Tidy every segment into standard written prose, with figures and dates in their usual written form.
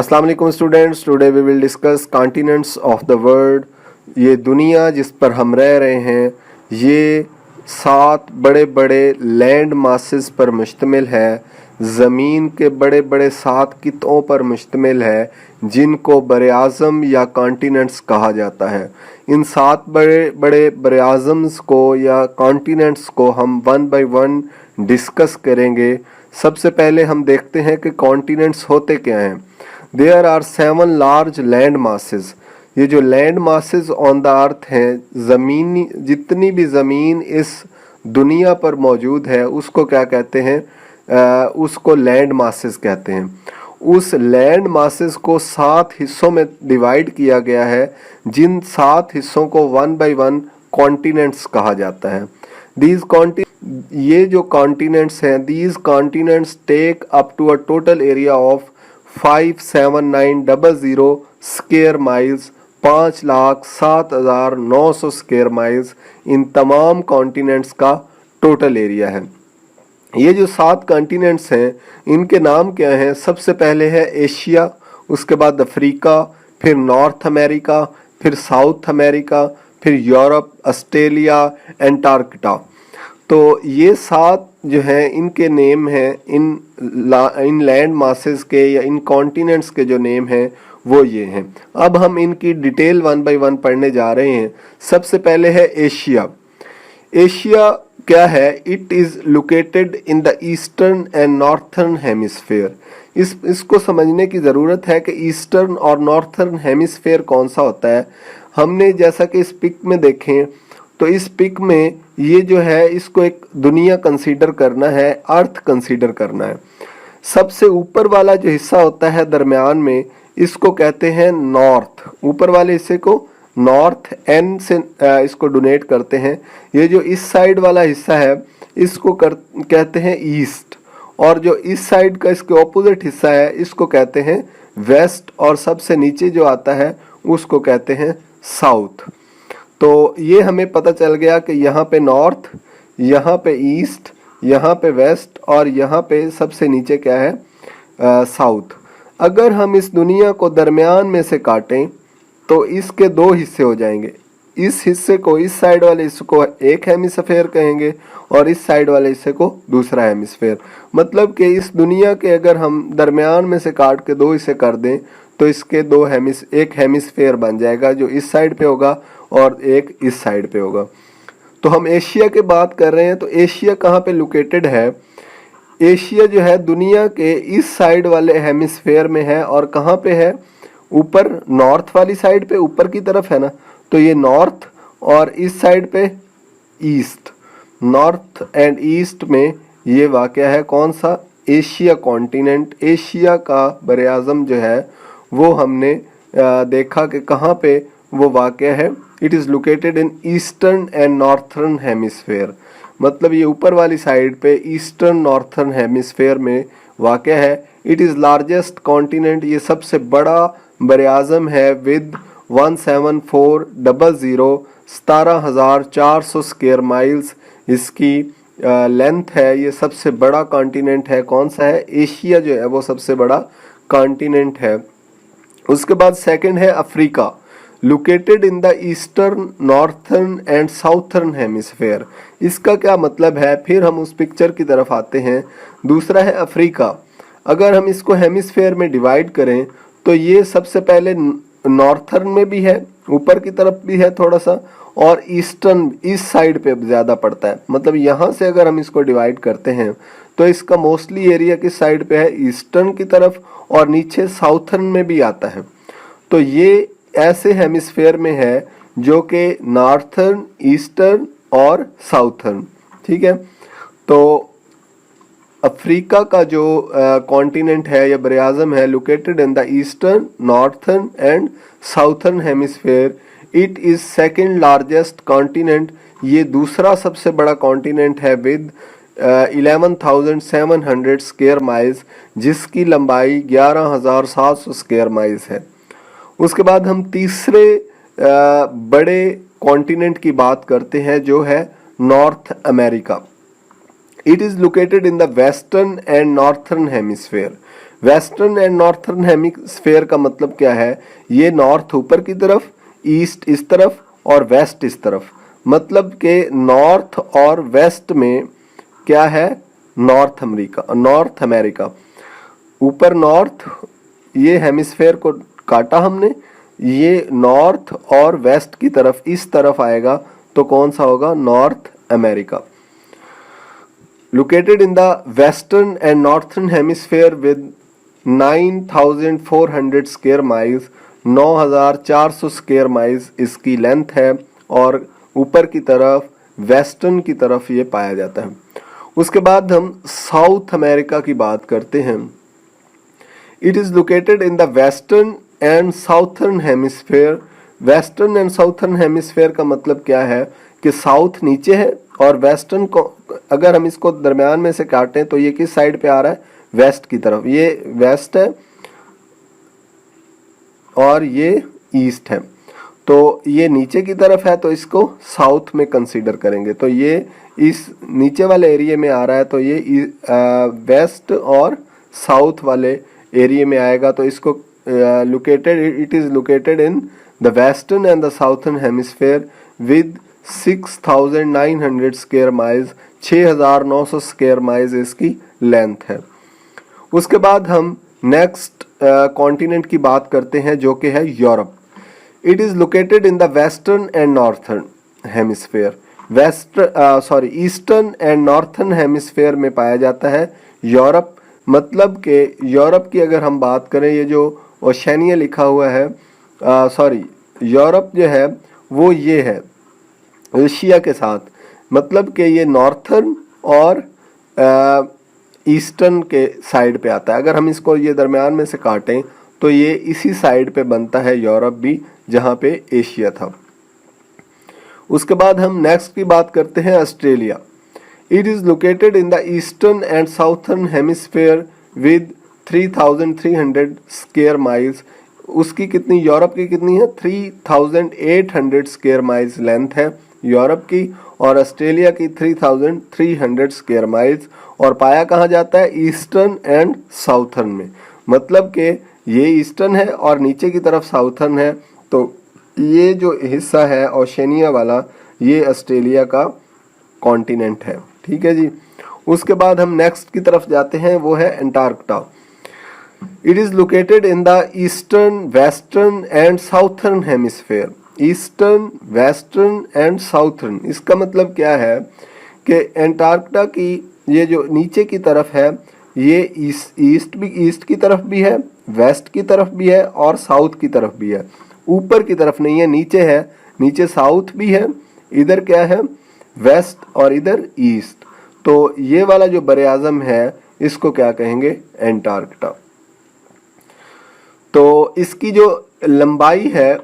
अस्सलाम वालेकुम students, today we will discuss continents of the world. ये दुनिया जिस पर हम रह रहे हैं ये 7 बड़े बड़े लैंड मासेस पर मुश्तमिल है। ज़मीन के बड़े बड़े 7 कितों पर मुश्तमिल है जिनको बरे-आज़म या कॉन्टिनेंट्स कहा जाता है। इन 7 बड़े बड़े बरे-आज़म्स को या कॉन्टिनेंट्स को हम वन बाय वन डिस्कस करेंगे। सबसे पहले हम देखते हैं कि कॉन्टिनेंट्स होते क्या हैं। There are 7 large land masses. ये जो land masses on the earth हैं, ज़मीनी जितनी भी ज़मीन इस दुनिया पर मौजूद है उसको क्या कहते हैं, उसको लैंड मासेस कहते हैं। उस लैंड मासेस को 7 हिस्सों में डिवाइड किया गया है, जिन 7 हिस्सों को वन बाय वन कॉन्टिनेंट्स कहा जाता है। ये जो कॉन्टिनेंट्स हैं, these continents take up to a total area of 57900 square miles, 5,07,900 square miles इन तमाम कॉन्टिनेंट्स का टोटल एरिया है। ये जो 7 कॉन्टिनेंट्स हैं इनके नाम क्या हैं? सबसे पहले है एशिया, उसके बाद अफ्रीका, फिर नॉर्थ अमेरिका, फिर साउथ अमेरिका, फिर यूरोप, ऑस्ट्रेलिया, एंटार्क्टिका। तो ये 7 जो हैं इनके नेम हैं, इन लैंड मासेस के या इन कॉन्टिनेंट्स के जो नेम हैं वो ये हैं। अब हम इनकी डिटेल वन बाय वन पढ़ने जा रहे हैं। सबसे पहले है एशिया। एशिया क्या है? It is located in the eastern and northern hemisphere. इसको समझने की ज़रूरत है कि ईस्टर्न और नॉर्थर्न हेमिस्फेयर कौन सा होता है। हमने जैसा कि इस पिक में देखें तो इस पिक में ये जो है इसको एक दुनिया कंसीडर करना है, अर्थ कंसीडर करना है। सबसे ऊपर वाला जो हिस्सा होता है दरमियान में, इसको कहते हैं नॉर्थ। ऊपर वाले हिस्से को नॉर्थ एन से इसको डोनेट करते हैं। ये जो इस साइड वाला हिस्सा है इसको कहते हैं ईस्ट, और जो इस साइड का इसके ऑपोजिट हिस्सा है इसको कहते हैं वेस्ट, और सबसे नीचे जो आता है उसको कहते हैं साउथ। तो ये हमें पता चल गया कि यहाँ पे नॉर्थ, यहाँ पे ईस्ट, यहाँ पे वेस्ट और यहाँ पे सबसे नीचे क्या है, साउथ। अगर हम इस दुनिया को दरमियान में से काटें तो इसके 2 हिस्से हो जाएंगे। इस हिस्से को, इस साइड वाले हिस्से को एक हेमिस्फेयर कहेंगे और इस साइड वाले हिस्से को दूसरा हेमिस्फेयर। मतलब कि इस दुनिया के अगर हम दरमियान में से काट के 2 हिस्से कर दें तो इसके एक हेमिस्फेयर बन जाएगा, जो इस साइड पे होगा और एक इस साइड पे होगा। तो हम एशिया की बात कर रहे हैं, तो एशिया कहाँ पे लोकेटेड है? एशिया जो है दुनिया के इस साइड वाले हेमिस्फेयर में है, और कहाँ पे है? ऊपर नॉर्थ वाली साइड पे, ऊपर की तरफ है ना, तो ये नॉर्थ, और इस साइड पे ईस्ट। नॉर्थ एंड ईस्ट में ये वाक़या है कौन सा? Asia continent. एशिया का बरे-आज़म जो है वो हमने देखा कि कहाँ पे वो वाक़या है। It is located in eastern and northern hemisphere. मतलब ये ऊपर वाली साइड पे ईस्टर्न नॉर्थर्न हेमिस्फेयर में वाक़या है। इट इज़ लार्जेस्ट कॉन्टिनेंट, ये सबसे बड़ा बरे-आज़म है विद 17400 17,400 स्क्वायर माइल्स इसकी लेंथ है। ये सबसे बड़ा कॉन्टिनेंट है। कौन सा है? एशिया जो है वो सबसे बड़ा कॉन्टिनेंट है। उसके बाद सेकंड है Africa, located in the eastern, northern and southern hemisphere. इसका क्या मतलब है? फिर हम उस पिक्चर की तरफ आते हैं। दूसरा है अफ्रीका। अगर हम इसको हेमिस्फेयर में डिवाइड करें तो ये सबसे पहले नॉर्थर्न में भी है, ऊपर की तरफ भी है थोड़ा सा, और ईस्टर्न इस साइड पे ज़्यादा पड़ता है। मतलब यहाँ से अगर हम इसको डिवाइड करते हैं तो इसका मोस्टली एरिया किस साइड पे है? ईस्टर्न की तरफ, और नीचे साउथर्न में भी आता है। तो ये ऐसे हेमिस्फेयर में है जो कि नॉर्थर्न, ईस्टर्न और साउथर्न। ठीक है, तो अफ्रीका का जो कॉन्टिनेंट है या बरे-आज़म है, located in the eastern, northern and southern hemisphere. It is second largest continent. ये दूसरा सबसे बड़ा कॉन्टिनेंट है विद 11,700 स्क्वायर माइल्स, जिसकी लंबाई 11,700 स्क्वायर माइल्स है। उसके बाद हम तीसरे बड़े कॉन्टिनेंट की बात करते हैं जो है north America. It is located in the western and northern hemisphere. Western and northern hemisphere का मतलब क्या है, ये नॉर्थ ऊपर की तरफ, ईस्ट इस तरफ और वेस्ट इस तरफ, मतलब के नॉर्थ और वेस्ट में क्या है, नॉर्थ अमेरिका। ऊपर नॉर्थ, ये हेमिस्फेयर को काटा हमने, ये नॉर्थ और वेस्ट की तरफ इस तरफ आएगा तो कौन सा होगा, north America. Located in the western and northern hemisphere with 9400 square miles, 9400 square miles इसकी लेंथ है और ऊपर की तरफ वेस्टर्न की तरफ ये पाया जाता है। उसके बाद हम साउथ अमेरिका की बात करते हैं। It is located in the western and southern hemisphere. Western and southern hemisphere का मतलब क्या है कि साउथ नीचे है और वेस्टर्न को अगर हम इसको दरमियान में से काटें तो ये किस साइड पे आ रहा है, वेस्ट की तरफ। ये वेस्ट है और ये ईस्ट है, तो ये नीचे की तरफ है तो इसको साउथ में कंसीडर करेंगे। तो ये इस नीचे वाले एरिया में आ रहा है तो ये वेस्ट और साउथ वाले एरिया में आएगा, तो इसको it is located in the western and the southern hemisphere with 6900 square miles, 6900 square miles इसकी लेंथ है। उसके बाद हम नेक्स्ट कॉन्टिनेंट की बात करते हैं जो कि है Europe. It is located in the western and northern hemisphere. Eastern and northern hemisphere में पाया जाता है यूरोप। मतलब कि यूरोप की अगर हम बात करें, ये जो ओशनिया लिखा हुआ है, यूरोप जो है वो ये है एशिया के साथ, मतलब कि ये नॉर्थर्न और ईस्टर्न के साइड पे आता है। अगर हम इसको ये दरमियान में से काटें तो ये इसी साइड पे बनता है यूरोप भी, जहाँ पे एशिया था। उसके बाद हम नेक्स्ट की बात करते हैं Australia. It is located in the eastern and southern hemisphere with 3300 square miles. उसकी कितनी, यूरोप की कितनी है, 3800 स्क्वायर माइल्स लेंथ है यूरोप की, और ऑस्ट्रेलिया की 3300 स्क्वायर माइल्स। और पाया कहाँ जाता है, ईस्टर्न एंड साउथर्न में, मतलब कि ये ईस्टर्न है और नीचे की तरफ साउथर्न है। तो ये जो हिस्सा है ओशनिया वाला, ये ऑस्ट्रेलिया का कॉन्टिनेंट है। ठीक है जी। उसके बाद हम नेक्स्ट की तरफ जाते हैं, वो है Antarctica. It is located in the eastern, western and southern hemisphere. Eastern, western and southern, इसका मतलब क्या है कि अंटार्कटिका की ये जो नीचे की तरफ है, ये ईस्ट की तरफ भी है, वेस्ट की तरफ भी है और साउथ की तरफ भी है। ऊपर की तरफ नहीं है, नीचे है, नीचे साउथ भी है, इधर क्या है, वेस्ट और इधर ईस्ट। तो ये वाला जो बरे आज़म है इसको क्या कहेंगे, अंटार्कटिका। तो इसकी जो लंबाई है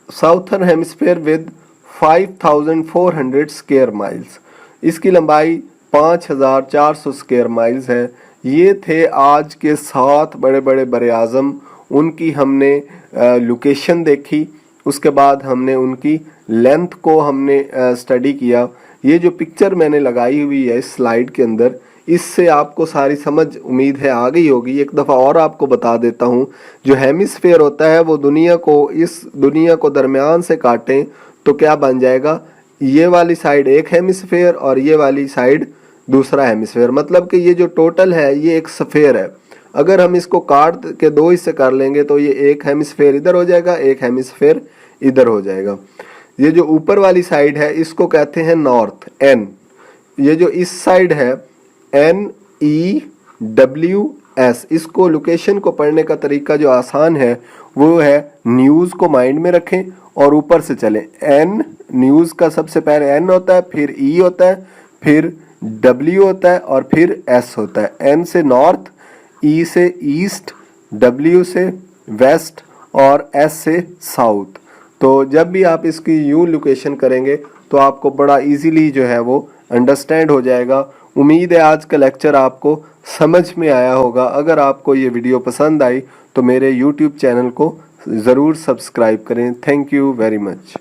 southern hemisphere with 5400 square miles, इसकी लंबाई 5400 स्क्वायर माइल्स है। ये थे आज के 7 बड़े बड़े बरे आज़म। उनकी हमने लोकेशन देखी, उसके बाद हमने उनकी लेंथ को हमने स्टडी किया। ये जो पिक्चर मैंने लगाई हुई है इस स्लाइड के अंदर, इससे आपको सारी समझ उम्मीद है आ गई होगी। एक दफ़ा और आपको बता देता हूँ, जो हेमिस्फेयर होता है वो इस दुनिया को दरमियान से काटें तो क्या बन जाएगा, ये वाली साइड एक हेमिस्फेयर और ये वाली साइड दूसरा हेमिस्फेयर। मतलब कि ये जो टोटल है ये एक स्फेयर है। अगर हम इसको काट के 2 हिस्से कर लेंगे तो ये एक हेमिस्फेयर इधर हो जाएगा, एक हेमिस्फेयर इधर हो जाएगा। ये जो ऊपर वाली साइड है इसको कहते हैं नॉर्थ, एन। ये जो इस साइड है NEWS, इसको लोकेशन को पढ़ने का तरीका जो आसान है वो है, न्यूज़ को माइंड में रखें और ऊपर से चलें। एन, न्यूज़ का सबसे पहले एन होता है, फिर ई होता है, फिर डब्ल्यू होता है और फिर एस होता है। एन से नॉर्थ, ई से ईस्ट, डब्ल्यू से वेस्ट और एस से साउथ। तो जब भी आप इसकी यूँ लोकेशन करेंगे तो आपको बड़ा इजीली जो है वो अंडरस्टैंड हो जाएगा। उम्मीद है आज का लेक्चर आपको समझ में आया होगा। अगर आपको ये वीडियो पसंद आई तो मेरे YouTube चैनल को ज़रूर सब्सक्राइब करें। Thank you very much.